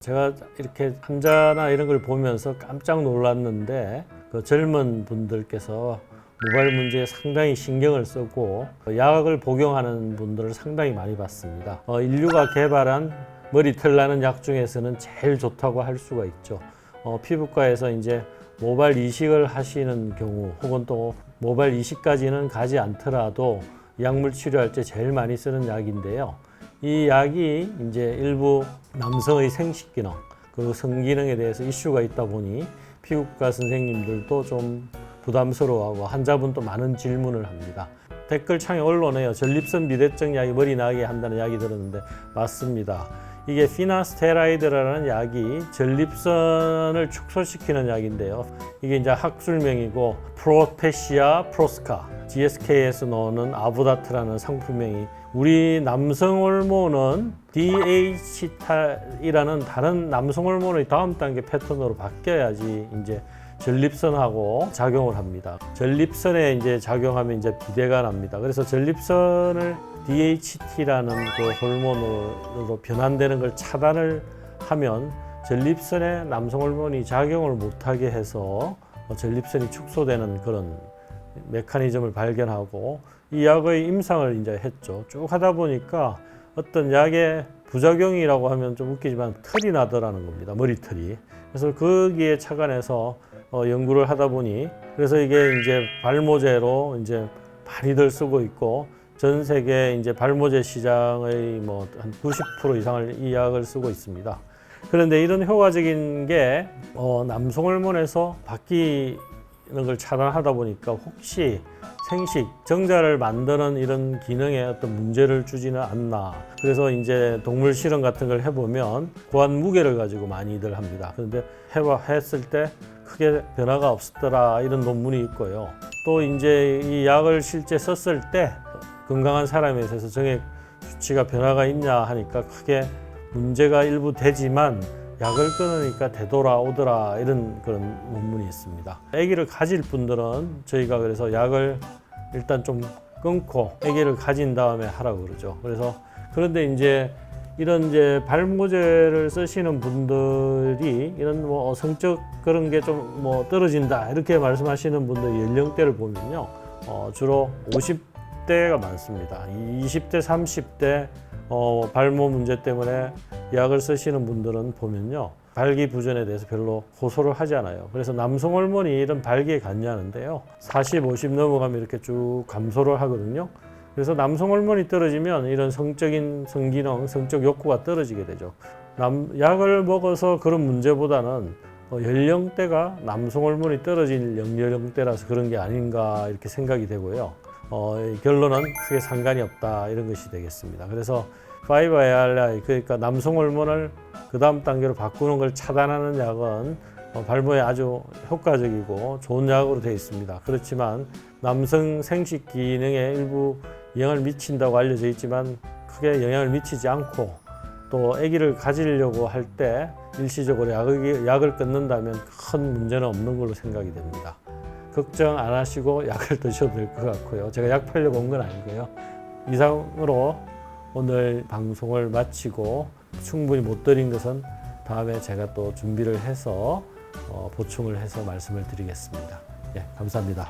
제가 이렇게 환자나 이런 걸 보면서 깜짝 놀랐는데 그 젊은 분들께서 모발 문제에 상당히 신경을 쓰고 약을 복용하는 분들을 상당히 많이 봤습니다. 인류가 개발한 머리털 나는 약 중에서는 제일 좋다고 할 수가 있죠. 피부과에서 이제 모발 이식을 하시는 경우 혹은 또 모발 이식까지는 가지 않더라도 약물 치료할 때 제일 많이 쓰는 약인데요. 이 약이 이제 일부 남성의 생식 기능 그리고 성기능에 대해서 이슈가 있다 보니 피부과 선생님들도 좀 부담스러워하고 환자분도 많은 질문을 합니다. 댓글창에 언론에요. 전립선 비대증 약이 머리 나게 한다는 약이 들었는데 맞습니다. 이게 피나스테라이드라는 약이 전립선을 축소시키는 약인데요. 이게 이제 학술명이고 프로페시아 프로스카 GSK에서 나오는 아보다트라는 상품명이 우리 남성 호르몬은 DHT이라는 다른 남성 호르몬의 다음 단계 패턴으로 바뀌어야지 이제 전립선하고 작용을 합니다. 전립선에 이제 작용하면 이제 비대가 납니다. 그래서 전립선을 DHT라는 그 호르몬으로 변환되는 걸 차단을 하면 전립선에 남성 호르몬이 작용을 못하게 해서 전립선이 축소되는 그런 메커니즘을 발견하고 이 약의 임상을 이제 했죠. 쭉 하다 보니까 어떤 약의 부작용이라고 하면 좀 웃기지만 털이 나더라는 겁니다. 머리털이. 그래서 거기에 착안해서 연구를 하다 보니 그래서 이게 이제 발모제로 이제 많이들 쓰고 있고 전 세계 이제 발모제 시장의 뭐 한 90% 이상을 이 약을 쓰고 있습니다. 그런데 이런 효과적인 게 남성 호르몬에서 바뀌는 걸 차단하다 보니까 혹시 생식, 정자를 만드는 이런 기능에 어떤 문제를 주지는 않나. 그래서 이제 동물 실험 같은 걸 해보면 고한 무게를 가지고 많이들 합니다. 그런데 했을 때 크게 변화가 없었더라 이런 논문이 있고요. 또 이제 이 약을 실제 썼을 때 건강한 사람에 있어서 정액 수치가 변화가 있냐 하니까 크게 문제가 일부 되지만 약을 끊으니까 되돌아오더라 이런 그런 논문이 있습니다. 아기를 가질 분들은 저희가 그래서 약을 일단 좀 끊고 아기를 가진 다음에 하라고 그러죠. 그래서 그런데 이제 이런 이제 발모제를 쓰시는 분들이 이런 뭐 성적 그런 게 좀 뭐 떨어진다 이렇게 말씀하시는 분들 연령대를 보면요. 주로 50대가 많습니다. 20대, 30대 발모 문제 때문에 약을 쓰시는 분들은 보면요. 발기부전에 대해서 별로 호소를 하지 않아요. 그래서 남성 호르몬이 이런 발기에 관여하는데요. 40, 50 넘어가면 이렇게 쭉 감소를 하거든요. 그래서 남성 호르몬이 떨어지면 이런 성적인 성기능, 성적 욕구가 떨어지게 되죠. 약을 먹어서 그런 문제보다는 연령대가 남성 호르몬이 떨어질 연령대라서 그런 게 아닌가 이렇게 생각이 되고요. 결론은 크게 상관이 없다 이런 것이 되겠습니다. 그래서 5-ARI 그러니까 남성 호르몬을 그 다음 단계로 바꾸는 걸 차단하는 약은 발모에 아주 효과적이고 좋은 약으로 되어 있습니다. 그렇지만 남성 생식 기능에 일부 영향을 미친다고 알려져 있지만 크게 영향을 미치지 않고 또 아기를 가지려고 할 때 일시적으로 약을 끊는다면 큰 문제는 없는 걸로 생각이 됩니다. 걱정 안 하시고 약을 드셔도 될 것 같고요. 제가 약 팔려고 온 건 아니고요. 이상으로 오늘 방송을 마치고 충분히 못 드린 것은 다음에 제가 또 준비를 해서 보충을 해서 말씀을 드리겠습니다. 예, 감사합니다.